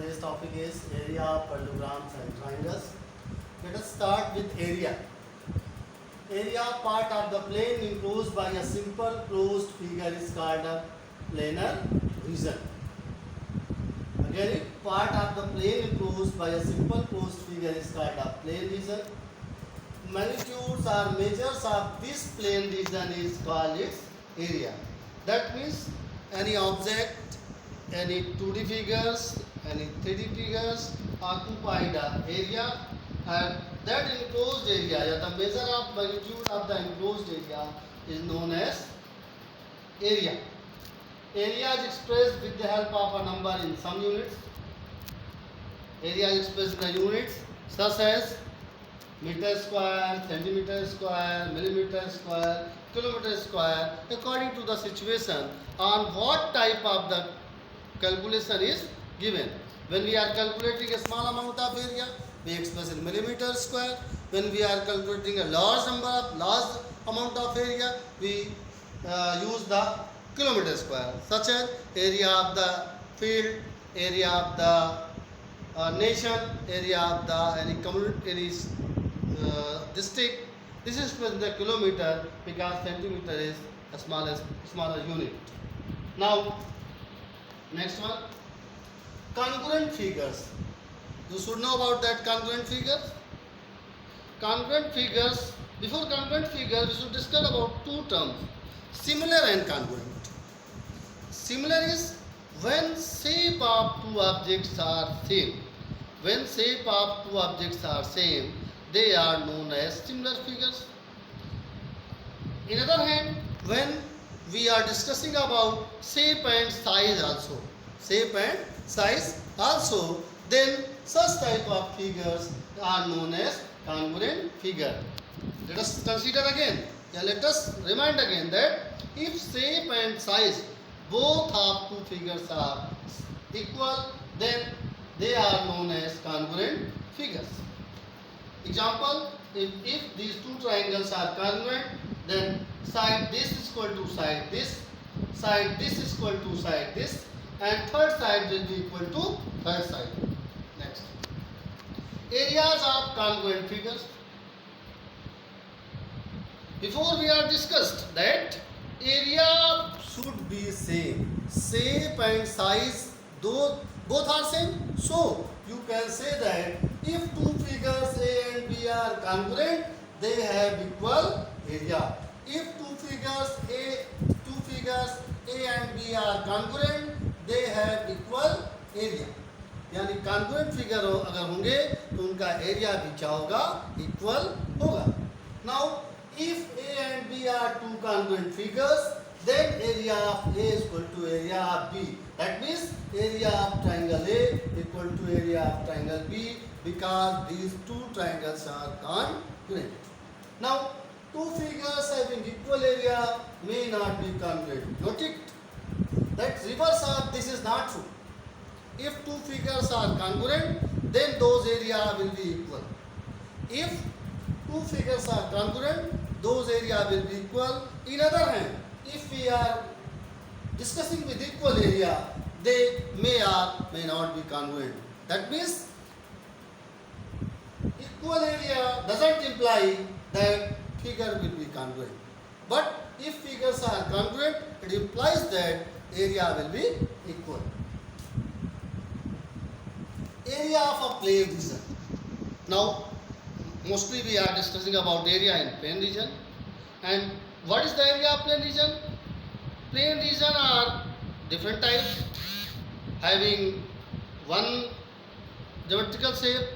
today's topic is area, parallelograms and triangles. Let us start with area. Area part of the plane enclosed by a simple closed figure is called a planar region. Again, part of the plane enclosed by a simple closed figure is called a plane region. Magnitudes or measures of this plane region is called its area. That means any object, any 2D figures, any 3D figures occupy the area, and that enclosed area, the measure of magnitude of the enclosed area is known as area. Area is expressed with the help of a number in some units. Area is expressed in the units such as meter square, centimeter square, millimeter square, kilometer square, according to the situation on what type of the calculation is given. When we are calculating a small amount of area, we express in millimeter square. When we are calculating a large amount of area, we use the kilometer square, such as area of the field, area of the nation, area of the any community, district. This is expressed in the kilometer because centimeter is a smaller unit. Now, next one, congruent figures. You should know about that congruent figures. Congruent figures. Before congruent figures, we should discuss about two terms: similar and congruent. Similar is when shape of two objects are same. When shape of two objects are same, they are known as similar figures. In other hand, when we are discussing about shape and size also, then such type of figures are known as congruent figure. Let us consider again. Let us remind again that if shape and size both of two figures are equal, then they are known as congruent figures. Example, if these two triangles are congruent, then side this is equal to side this is equal to side this, and third side will be equal to third side. Next, areas of congruent figures. Before we are discussed that area should be same. Shape and size, though both are same, so you can say that if two figures A and B are congruent, they have equal area. If two figures A and B are congruent, they have equal area. यानी congruent figure अगर होंगे तो उनका area भी क्या होगा? Equal होगा. Now, if A and B are two congruent figures, then area of A is equal to area of B. That means area of triangle A equal to area of triangle B, because these two triangles are congruent. Now, two figures having equal area may not be congruent. Note it. That reverse of this is not true. If two figures are congruent, then those area will be equal. If two figures are congruent, those area will be equal. In other hand, if we are discussing with equal area, they may or may not be congruent. That means equal area doesn't imply that figure will be congruent. But if figures are congruent, it implies that area will be equal. Area of a plane region. Now, mostly we are discussing about area in plane region. And what is the area of plane region? Plane region are different types, having one geometrical shape,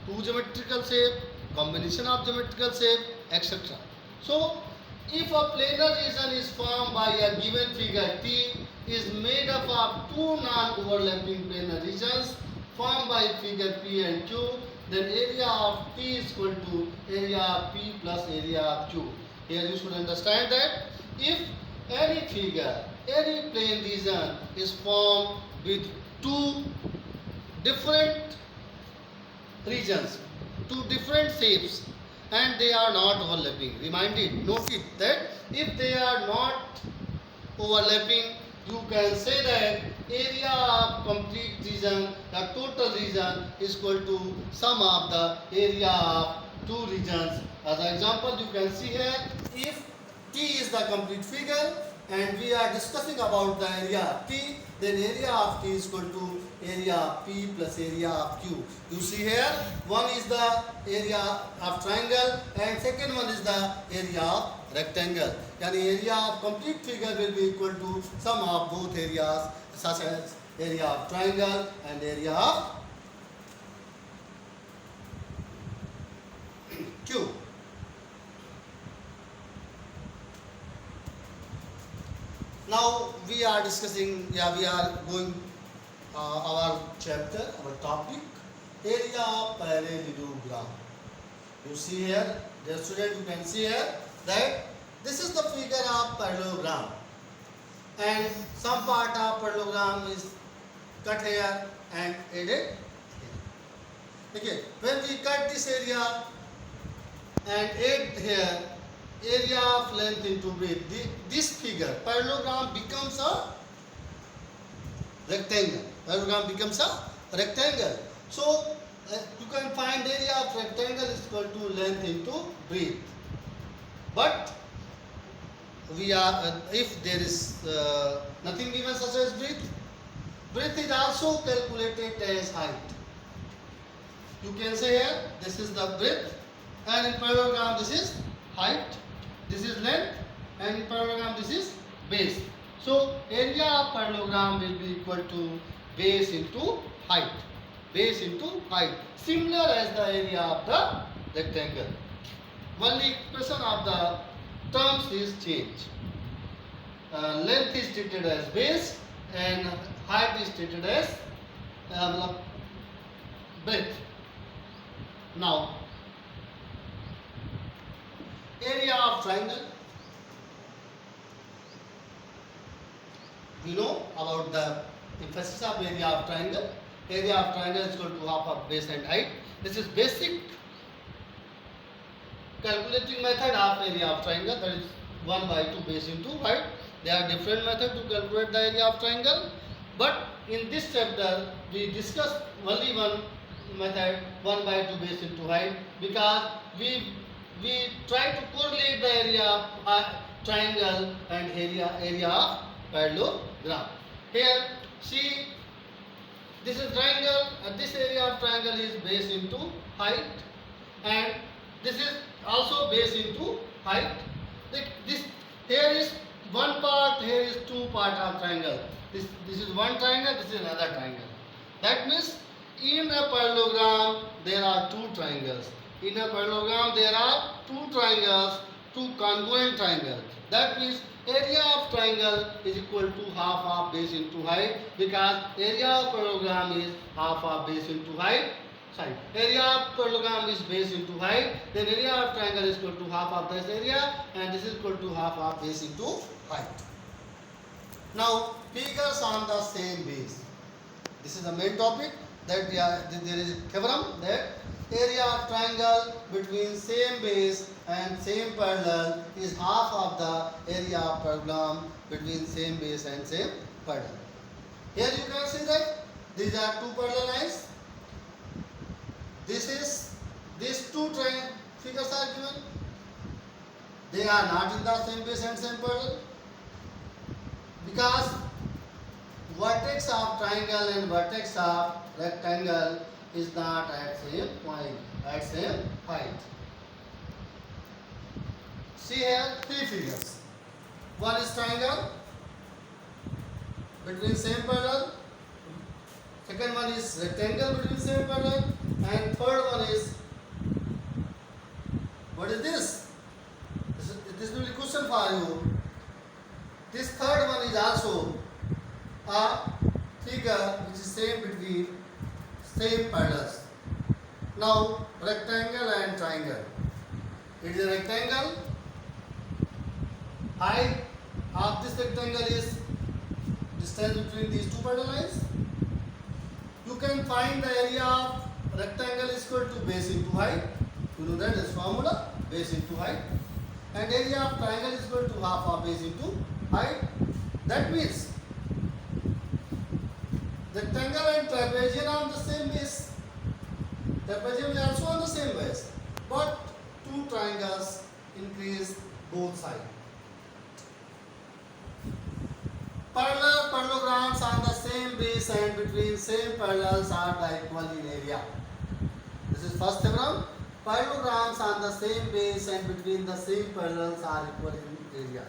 two geometrical shape, combination of geometrical shape, etc. So, if a planar region is formed by a given figure T is made up of two non-overlapping planar regions formed by figure P and Q, then area of T is equal to area of P plus area of Q. Here you should understand that if any figure, any plane region is formed with two different regions, two different shapes, and they are not overlapping. Note it that if they are not overlapping, you can say that area of complete region, the total region is equal to sum of the area of two regions. As an example, you can see here, if T is the complete figure and we are discussing about the area of T, then area of T is equal to area of P plus area of Q. You see here, one is the area of triangle and second one is the area of rectangle. Yani area of complete figure will be equal to sum of both areas, such as area of triangle and area of Q. Now we are discussing, we are going our chapter, our topic, area of parallelogram. You see here, dear student, you can see here that this is the figure of parallelogram, and some part of parallelogram is cut here and added here. Okay, when we cut this area and add here area of length into width, this figure parallelogram becomes a rectangle. Parallelogram becomes a rectangle. So you can find area of rectangle is equal to length into width. But we are if there is nothing given such as width is also calculated as height. You can say here this is the width, and in parallelogram this is height, this is length, and in parallelogram this is base. So area of parallelogram will be equal to base into height. Base into height. Similar as the area of the rectangle. Only expression of the terms is changed. Length is treated as base and height is treated as breadth. Now, area of triangle. We know about the emphasis of area of triangle. Area of triangle is equal to half of base and height. This is basic calculating method of area of triangle, that is 1 by 2 base into height. There are different methods to calculate the area of triangle, but in this chapter we discuss only one method, 1 by 2 base into height, because we try to correlate the area of triangle and area of parallelogram. Here see, this is triangle and this area of triangle is base into height, and this is also base into height. This here is one part, here is two part of triangle. This is one triangle, this is another triangle. That means in a parallelogram there are two triangles. In a parallelogram there are two triangles, two congruent triangles. That means area of triangle is equal to half of base into height, because area of parallelogram is half of base into height. Sorry, area of parallelogram is base into height, then area of triangle is equal to half of this area, and this is equal to half of base into height. Now figures on the same base. This is the main topic, that there is a theorem that area of triangle between same base and same parallel is half of the area of parallelogram between same base and same parallel. Here you can see that these are two parallel lines. These two figures are given. They are not in the same base and same parallel, because vertex of triangle and vertex of rectangle is not at same point, at same height. See here three figures. One is triangle between same parallel. Second one is rectangle between same parallel, and third one is, what is this? This will be a question for you. This third one is also a figure which is same between same parallels. Now rectangle and triangle. It is a rectangle. Height of this rectangle is distance between these two parallel lines. You can find the area of rectangle is equal to base into height. You know that is formula, base into height. And area of triangle is equal to half of base into height. That means Rectangle and trapezium are on the same base. Trapezium is also on the same base, but two triangles increase both sides. Parallel parallelograms on the same base and between same parallels are equal in area. This is first theorem. Parallelograms on the same base and between the same parallels are equal in area.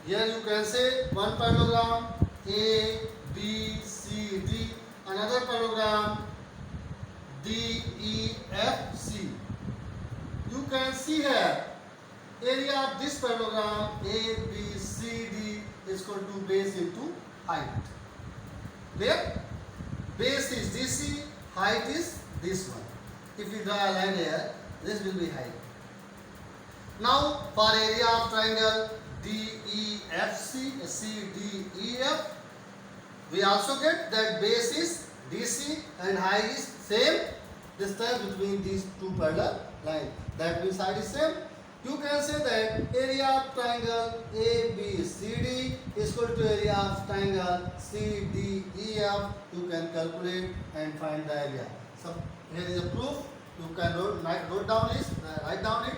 Here you can say one parallelogram A, B, C, D, another parallelogram D, E, F, C. You can see here area of this parallelogram A, B, C, D is equal to base into height. Clear? Base is DC, height is this one. If we draw a line here, this will be height. Now for area of triangle DEFC, CDEF, we also get that base is DC and height is same distance between these two parallel lines. That means height is same. You can say that area of triangle ABCD is equal to area of triangle CDEF. You can calculate and find the area. So here is a proof. You can write down it.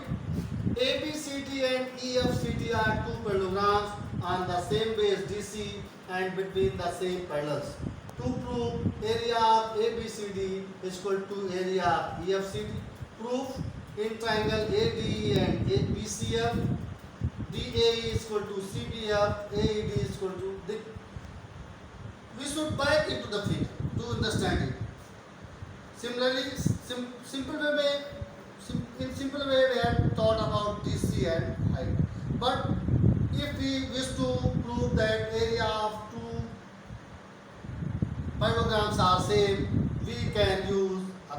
ABCD and EFCD are two parallelograms on the same base DC and between the same parallels. To prove area of ABCD is equal to area of EFCD, proof in triangle ADE and BCF, DAE is equal to CBF, AED is equal to D. We should back into the figure to understand it. Similarly, in simple way we have thought about DC and height. But if we wish to prove that area of two parallelograms are same, we can use a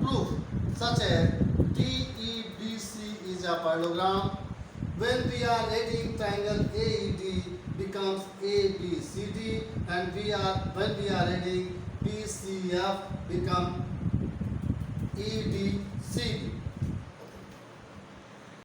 proof such as DEBC is a parallelogram. When we are adding triangle AED becomes ABCD, and when we are adding BCF become EDCD.